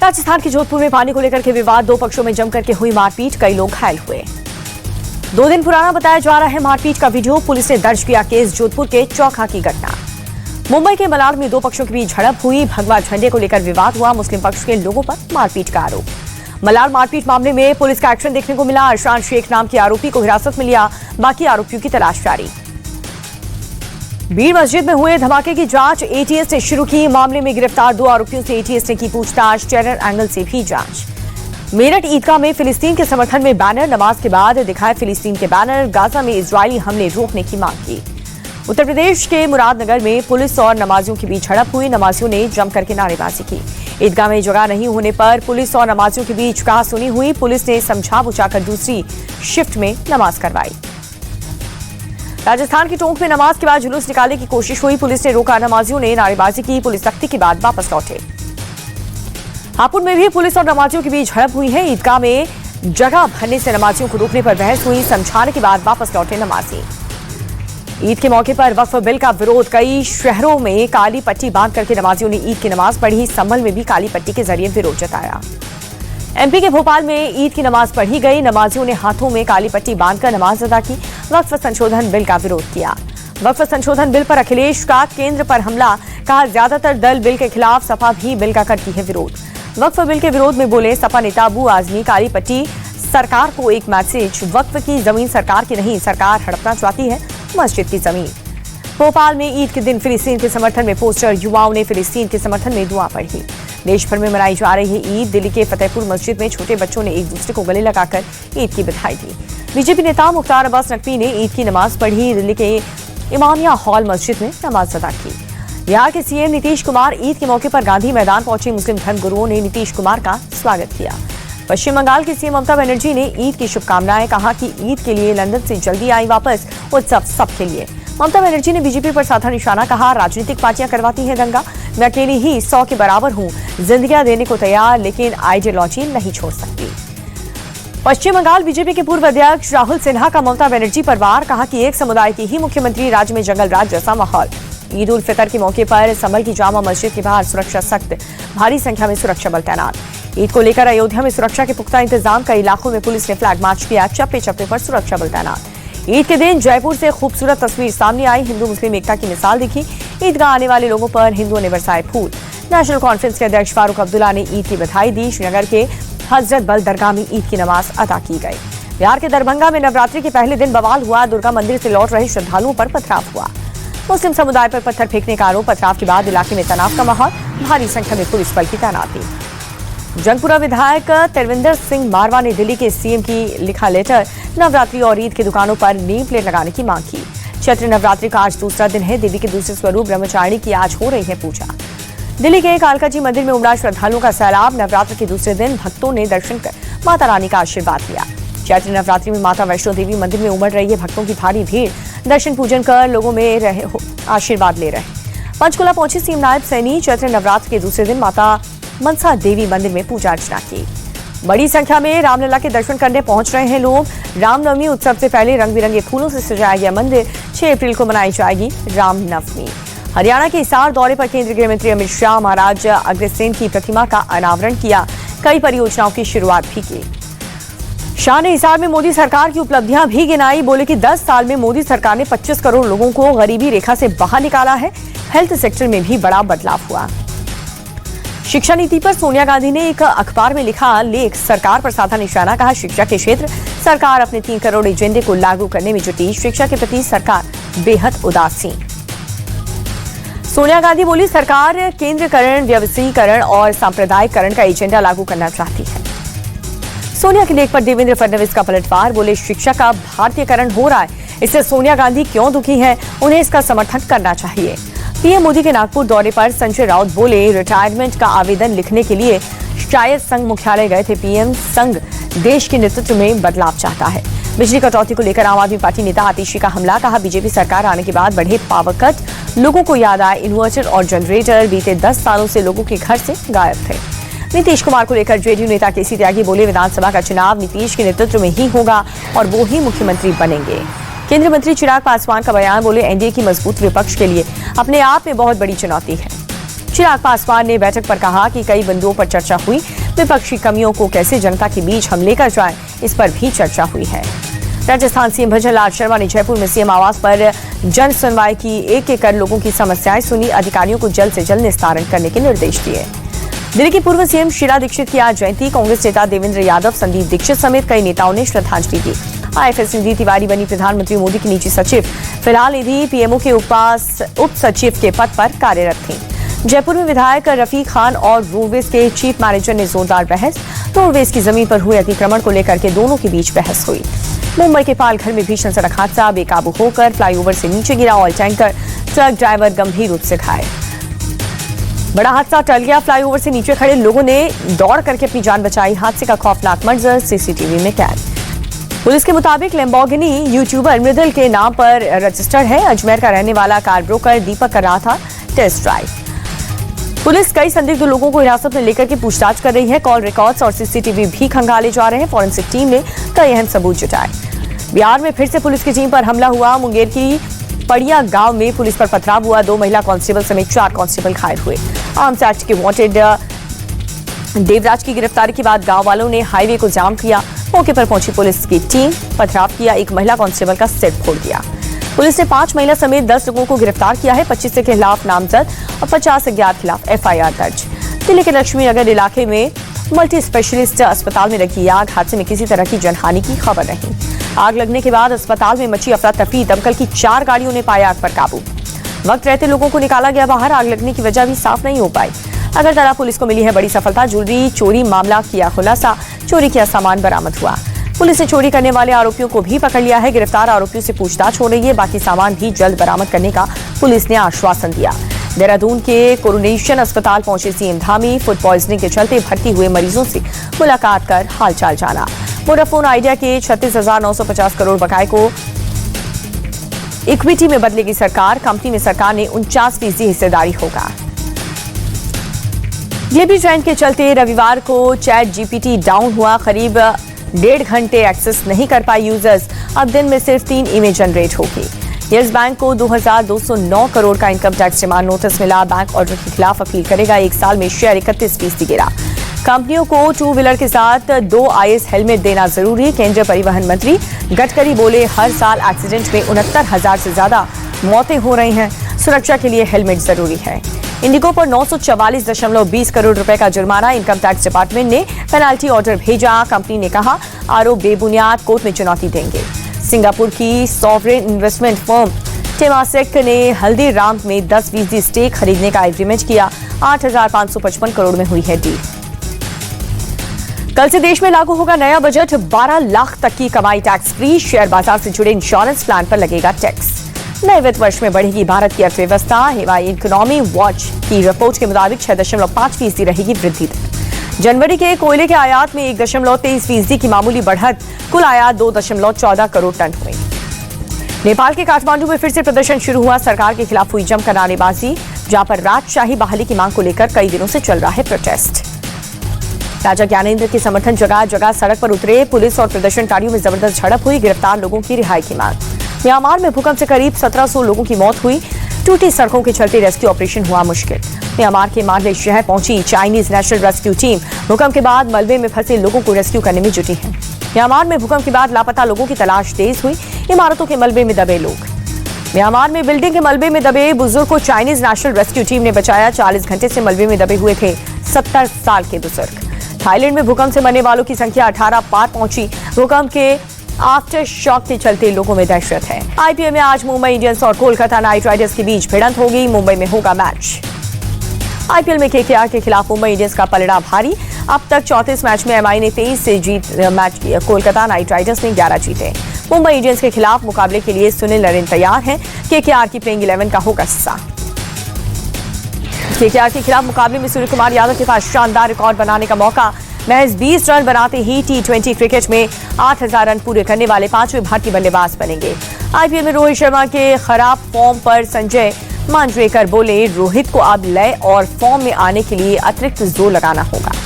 राजस्थान के जोधपुर में पानी को लेकर के विवाद, दो पक्षों में जमकर के हुई मारपीट, कई लोग घायल हुए। 2 दिन पुराना बताया जा रहा है मारपीट का वीडियो, पुलिस ने दर्ज किया केस। जोधपुर के चौखा की घटना। मुंबई के मलाड में 2 पक्षों के बीच झड़प हुई, भगवा झंडे को लेकर विवाद हुआ, मुस्लिम पक्ष के लोगों पर मारपीट का आरोप। मलाड मारपीट मामले में पुलिस का एक्शन देखने को मिला। अरशान शेख नाम के आरोपी को हिरासत में लिया, बाकी आरोपियों की तलाश जारी। भीड़ मस्जिद में हुए धमाके की जांच एटीएस ने शुरू की। मामले में गिरफ्तार 2 आरोपियों से एटीएस ने की पूछताछ, टेरर एंगल से भी जांच। मेरठ ईदगाह में फिलिस्तीन के समर्थन में बैनर, नमाज के बाद दिखाए फिलिस्तीन के बैनर, गाजा में इजरायली हमले रोकने की मांग की। उत्तर प्रदेश के मुरादनगर में पुलिस और नमाजियों के बीच झड़प हुई, नमाजियों ने जमकर के नारेबाजी की। ईदगाह में जगह नहीं होने पर पुलिस और नमाजियों के बीच कहासुनी हुई, पुलिस ने समझा बुझाकर दूसरी शिफ्ट में नमाज करवाई। राजस्थान के टोंक में नमाज के बाद जुलूस निकालने की कोशिश हुई, पुलिस ने रोका, नमाजियों ने नारेबाजी की, पुलिस सख्ती के बाद वापस लौटे। हापुड़ में भी पुलिस और नमाजियों के बीच झड़प हुई है। ईदगाह में जगह भरने से नमाजियों को रोकने पर बहस हुई, समझाने के बाद वापस लौटे नमाजी। ईद के मौके पर वक्फ बिल का विरोध, कई शहरों में काली पट्टी बांध करके नमाजियों ने ईद की नमाज पढ़ी। संभल में भी काली पट्टी के जरिए विरोध जताया। एमपी के भोपाल में ईद की नमाज पढ़ी गई, नमाजियों ने हाथों में काली पट्टी बांधकर नमाज अदा की। वक्फ संशोधन बिल का विरोध किया। वक्फ संशोधन बिल पर अखिलेश का केंद्र पर हमला, कहा ज्यादातर दल बिल के खिलाफ, सपा भी बिल का करती है विरोध। वक्फ बिल के विरोध में बोले सपा नेता अबू आजमी, काली पट्टी सरकार को एक मैसेज, वक्फ की जमीन सरकार की नहीं, सरकार हड़पना चाहती है मस्जिद की जमीन। भोपाल में ईद के दिन फिलिस्तीन के समर्थन में पोस्टर, युवाओं ने फिलिस्तीन के समर्थन में दुआ पढ़ी। देश भर में मनाई जा रही है ईद, दिल्ली के फतेहपुर मस्जिद में छोटे बच्चों ने एक दूसरे को गले लगाकर ईद की बधाई दी। बीजेपी नेता मुख्तार अब्बास नकवी ने ईद की नमाज पढ़ी, दिल्ली के इमामिया हॉल मस्जिद में नमाज अदा की। बिहार के सीएम नीतीश कुमार ईद के मौके पर गांधी मैदान पहुंचे, मुस्लिम धर्म गुरुओं ने नीतीश कुमार का स्वागत किया। पश्चिम बंगाल की सीएम ममता बनर्जी ने ईद की शुभकामनाएं, कहा कि ईद के लिए लंदन से जल्दी आई वापस, उत्सव सबके लिए। ममता बनर्जी ने बीजेपी पर साधा निशाना, कहा राजनीतिक पार्टियां करवाती हैं दंगा, मैं अकेली ही 100 के बराबर हूं, जिंदगियां देने को तैयार, लेकिन आइडियोलॉजी नहीं छोड़ सकती। पश्चिम बंगाल बीजेपी के पूर्व अध्यक्ष राहुल सिन्हा का ममता बनर्जी पर वार, कहा कि एक समुदाय की ही मुख्यमंत्री, राज्य में जंगल राज जैसा माहौल। ईद उल फितर के मौके पर संभल की जामा मस्जिद के बाहर सुरक्षा सख्त, भारी संख्या में सुरक्षा बल तैनात। ईद को लेकर अयोध्या में सुरक्षा के पुख्ता इंतजाम, कई इलाकों में पुलिस ने फ्लैग मार्च किया, चप्पे चप्पे पर सुरक्षा बल तैनात। ईद के दिन जयपुर से खूबसूरत तस्वीर सामने आई, हिंदू मुस्लिम एकता की मिसाल दिखी। ईदगाह आने वाले लोगों पर हिंदुओं ने बरसाए फूल। नेशनल कॉन्फ्रेंस के अध्यक्ष फारूक अब्दुल्ला ने ईद की बधाई दी। श्रीनगर के हजरत बल दरगाह में ईद की नमाज अदा की गई। बिहार के दरभंगा में नवरात्रि के पहले दिन बवाल हुआ, दुर्गा मंदिर से लौट रहे श्रद्धालुओं पर पथराव हुआ। मुस्लिम समुदाय पर पत्थर फेंकने का आरोप, पथराव के बाद इलाके में तनाव का माहौल, भारी संख्या में पुलिस बल की तैनाती। जंगपुरा विधायक तरविंदर सिंह मारवा ने दिल्ली के सीएम की लिखा लेटर, नवरात्रि और ईद की दुकानों पर नेम प्लेट लगाने की मांग की। चैत्र नवरात्रि का आज दूसरा दिन है, देवी के दूसरे स्वरूप ब्रह्मचारिणी की आज हो रही है पूजा। दिल्ली के कालका जी मंदिर में उमड़ा श्रद्धालुओं का सैलाब, नवरात्र के दूसरे दिन भक्तों ने दर्शन कर माता रानी का आशीर्वाद लिया। चैत्र नवरात्रि में माता वैष्णो देवी मंदिर में उमड़ रही है भक्तों की भारी भीड़, दर्शन पूजन कर लोगों में आशीर्वाद ले रहे। पंचकुला पहुंची सीएम नायब सैनी, चैत्र नवरात्र के दूसरे दिन माता मनसा देवी मंदिर में पूजा अर्चना की। बड़ी संख्या में रामलला के दर्शन करने पहुंच रहे हैं लोग। रामनवमी उत्सव से पहले रंग बिरंगे फूलों से सजाया गया मंदिर, 6 अप्रैल को मनाई जाएगी रामनवमी। हरियाणा के हिसार दौरे पर केंद्रीय गृह मंत्री अमित शाह महाराज अग्रसेन की प्रतिमा का अनावरण किया, कई परियोजनाओं की शुरुआत भी की। शाह ने हिसार में मोदी सरकार की उपलब्धियां भी गिनाई, बोले कि 10 साल में मोदी सरकार ने 25 करोड़ लोगों को गरीबी रेखा से बाहर निकाला है। हेल्थ सेक्टर में भी बड़ा बदलाव हुआ। शिक्षा नीति पर सोनिया गांधी ने एक अखबार में लिखा लेख, सरकार पर साधा निशाना, कहा शिक्षा के क्षेत्र सरकार अपने 3 करोड़ एजेंडे को लागू करने में जुटी, शिक्षा के प्रति सरकार बेहद उदासीन। सोनिया गांधी बोली सरकार केंद्रीकरण, व्यवसायीकरण और सांप्रदायिकरण का एजेंडा लागू करना चाहती है। सोनिया के लेख पर देवेंद्र फडणवीस का पलटवार, बोले शिक्षा का भारतीयकरण हो रहा है, इससे सोनिया गांधी क्यों दुखी है, उन्हें इसका समर्थन करना चाहिए। पीएम मोदी के नागपुर दौरे पर संजय राउत बोले रिटायरमेंट का आवेदन लिखने के लिए शायद संघ मुख्यालय गए थे पीएम, संघ देश के नेतृत्व में बदलाव चाहता है। बिजली कटौती को लेकर आम आदमी पार्टी नेता आतिशी का हमला, कहा बीजेपी सरकार आने के बाद बढ़े पावर कट, लोगों को याद आए इन्वर्टर और जनरेटर, बीते 10 सालों से लोगों के घर से गायब थे। नीतीश कुमार को लेकर जेडीयू नेता केसी त्यागी बोले विधानसभा का चुनाव नीतीश के नेतृत्व में ही होगा और वो ही मुख्यमंत्री बनेंगे। केंद्रीय मंत्री चिराग पासवान का बयान, बोले एनडीए की मजबूत विपक्ष के लिए अपने आप में बहुत बड़ी चुनौती है। चिराग पासवान ने बैठक पर कहा कि कई बिंदुओं पर चर्चा हुई। विपक्षी कमियों को कैसे जनता के बीच हम लेकर जाएं, इस पर भी चर्चा हुई है। राजस्थान सीएम भजनलाल शर्मा ने जयपुर में सीएम आवास पर जन सुनवाई की। एक एक कर लोगों की समस्याएं सुनी। अधिकारियों को जल्द से जल्द निस्तारण करने के निर्देश दिए। दिल्ली की पूर्व सीएम शीला दीक्षित की आज जयंती। कांग्रेस नेता देवेंद्र यादव, संदीप दीक्षित समेत कई नेताओं ने श्रद्धांजलि दी। IFS निधि तिवारी बनी प्रधानमंत्री मोदी की निजी सचिव। फिलहाल निधि पीएमओ के उप सचिव के पद पर कार्यरत थी। जयपुर में विधायक रफीक खान और रोडवेज के चीफ मैनेजर ने जोरदार बहस। रोडवेज की जमीन पर हुए अतिक्रमण को लेकर के दोनों के बीच बहस हुई। मुंबई के पालघर में भीषण सड़क हादसा। बेकाबू होकर फ्लाईओवर से नीचे गिरा ऑयल टैंकर। ट्रक ड्राइवर गंभीर रूप से घायल। बड़ा हादसा टल गया। फ्लाईओवर से नीचे खड़े लोगों ने दौड़ करके अपनी जान बचाई। हादसे का खौफनाक मंजर सीसीटीवी में कैद। पुलिस के मुताबिक लैम्बोर्गिनी यूट्यूबर मृदुल के नाम पर रजिस्टर्ड है। अजमेर का रहने वाला कार ब्रोकर दीपक कर रहा था टेस्ट ड्राइव। पुलिस कई संदिग्ध लोगों को हिरासत में लेकर के पूछताछ कर रही है। कॉल रिकॉर्ड्स और सीसीटीवी भी खंगाले जा रहे हैं। फॉरेंसिक टीम ने कई अहम सबूत जुटाए। बिहार में फिर से पुलिस की टीम पर हमला हुआ। मुंगेर की पड़िया गांव में पुलिस पर पथराव हुआ। 2 महिला कांस्टेबल समेत 4 कांस्टेबल घायल हुए। आर्म्स एक्ट के वांटेड देवराज की गिरफ्तारी के बाद गांव वालों ने हाईवे को जाम किया। मौके पर पहुंची पुलिस की टीम पथराव किया। एक महिला कांस्टेबल का सिर फोड़ दिया। पुलिस ने 5 महिला समेत 10 लोगों को गिरफ्तार किया है। 25 के खिलाफ नामजद और 50 अज्ञात खिलाफ FIR दर्ज। दिल्ली के लक्ष्मी नगर इलाके में मल्टी स्पेशलिस्ट अस्पताल में लगी आग। हादसे में किसी तरह की जनहानि की खबर नहीं। आग लगने के बाद अस्पताल में मची अफरा तफरी। दमकल की 4 गाड़ियों ने पाया आग पर काबू। वक्त रहते लोगों को निकाला गया बाहर। आग लगने की वजह भी साफ नहीं हो पाई। अगरतला पुलिस को मिली है बड़ी सफलता। ज्वेलरी चोरी मामला किया खुलासा। चोरी किया सामान बरामद हुआ। पुलिस ने चोरी करने वाले आरोपियों को भी पकड़ लिया है। गिरफ्तार आरोपियों से पूछताछ हो रही है। बाकी सामान भी जल्द बरामद करने का पुलिस ने आश्वासन दिया। देहरादून के कोरोनेशन अस्पताल पहुंचे सीएम धामी। फूड पॉइजनिंग के चलते भर्ती हुए मरीजों से मुलाकात कर हालचाल जाना। वोडाफोन आइडिया के 36,950 करोड़ बकाये को इक्विटी में बदलेगी सरकार। कंपनी में सरकार ने 49% हिस्सेदारी होगा। जेबी ट्रेंड के चलते रविवार को चैट GPT डाउन हुआ। करीब 1.5 घंटे एक्सेस नहीं कर पाए यूजर्स। अब दिन में सिर्फ 3 इमेज जनरेट होगी। येस बैंक को 2,209 करोड़ का इनकम टैक्स रिमांड नोटिस मिला। बैंक ऑर्डर के खिलाफ अपील करेगा। 1 साल में शेयर 31% गिरा। कंपनियों को 2 व्हीलर के साथ 2 IS हेलमेट देना जरूरी। केंद्रीय परिवहन मंत्री गडकरी बोले हर साल एक्सीडेंट में 69,000 से ज्यादा मौतें हो रही हैं। सुरक्षा के लिए हेलमेट जरूरी है। इंडिगो पर 944.20 करोड़ रुपए का जुर्माना। इनकम टैक्स डिपार्टमेंट ने पेनाल्टी ऑर्डर भेजा। कंपनी ने कहा आरोप बेबुनियाद, कोर्ट में चुनौती देंगे। सिंगापुर की सॉवरेन इन्वेस्टमेंट फर्म टेमासेक ने हल्दीराम में 10% स्टेक खरीदने का एग्रीमेंट किया। 8,555 करोड़ में हुई है डील। कल से देश में लागू होगा नया बजट। 12 लाख तक की कमाई टैक्स फ्री। शेयर बाजार से जुड़े इंश्योरेंस प्लान पर लगेगा टैक्स। नए वित्त वर्ष में बढ़ेगी भारत की अर्थव्यवस्था। हवाई इकोनॉमी वॉच की रिपोर्ट के मुताबिक 6.5% रहेगी वृद्धि दर। जनवरी के कोयले के आयात में 1.23% की मामूली बढ़त। कुल आयात 2.14 करोड़ टन हुए। नेपाल के काठमांडू में फिर से प्रदर्शन शुरू हुआ। सरकार के खिलाफ हुई जमकर नारेबाजी। जहां पर राजशाही बहाली की मांग को लेकर कई दिनों से चल रहा है प्रोटेस्ट। राजा ज्ञानेंद्र के समर्थन जगह जगह सड़क पर उतरे। पुलिस और प्रदर्शनकारियों में जबरदस्त झड़प हुई। गिरफ्तार लोगों की रिहाई की मांग। म्यांमार में भूकंप से करीब 1700 लोगों की मौत हुई। टूटी सड़कों के चलते रेस्क्यू ऑपरेशन हुआ मुश्किल। म्यांमार के माले शहर पहुंची चाइनीज नेशनल रेस्क्यू टीम। भूकंप के बाद मलबे में फंसे लोगों को रेस्क्यू करने में जुटी है। म्यांमार में भूकंप के बाद लापता लोगों की तलाश तेज हुई। इमारतों के मलबे में दबे लोग। म्यांमार में बिल्डिंग के मलबे में दबे बुजुर्ग को चाइनीज नेशनल रेस्क्यू टीम ने बचाया। 40 घंटे से मलबे में दबे हुए थे 70 साल के बुजुर्ग। थाईलैंड में भूकंप से मरने वालों की संख्या 18 पार पहुंची। भूकंप के आफ्टर शॉक के चलते लोगों में दहशत है। IPL में आज मुंबई इंडियंस और कोलकाता नाइट राइडर्स के बीच भिड़ंत होगी। मुंबई में होगा मैच। IPL में KKR के खिलाफ मुंबई इंडियंस का पलड़ा भारी। अब तक 34 मैच में MI ने 23 से जीत मैच किया। कोलकाता नाइट राइडर्स ने 11 जीते। मुंबई इंडियंस के खिलाफ मुकाबले के लिए सुनील नरेन तैयार हैं। KKR की प्लेइंग 11 का होगा हिस्सा। KKR के खिलाफ मुकाबले में सूर्य कुमार यादव के पास शानदार रिकॉर्ड बनाने का मौका। महज 20 रन बनाते ही T20 क्रिकेट में 8,000 रन पूरे करने वाले 5वें भारतीय बल्लेबाज बनेंगे। IPL में रोहित शर्मा के खराब फॉर्म पर संजय मांजरेकर बोले रोहित को अब लय और फॉर्म में आने के लिए अतिरिक्त जोर लगाना होगा।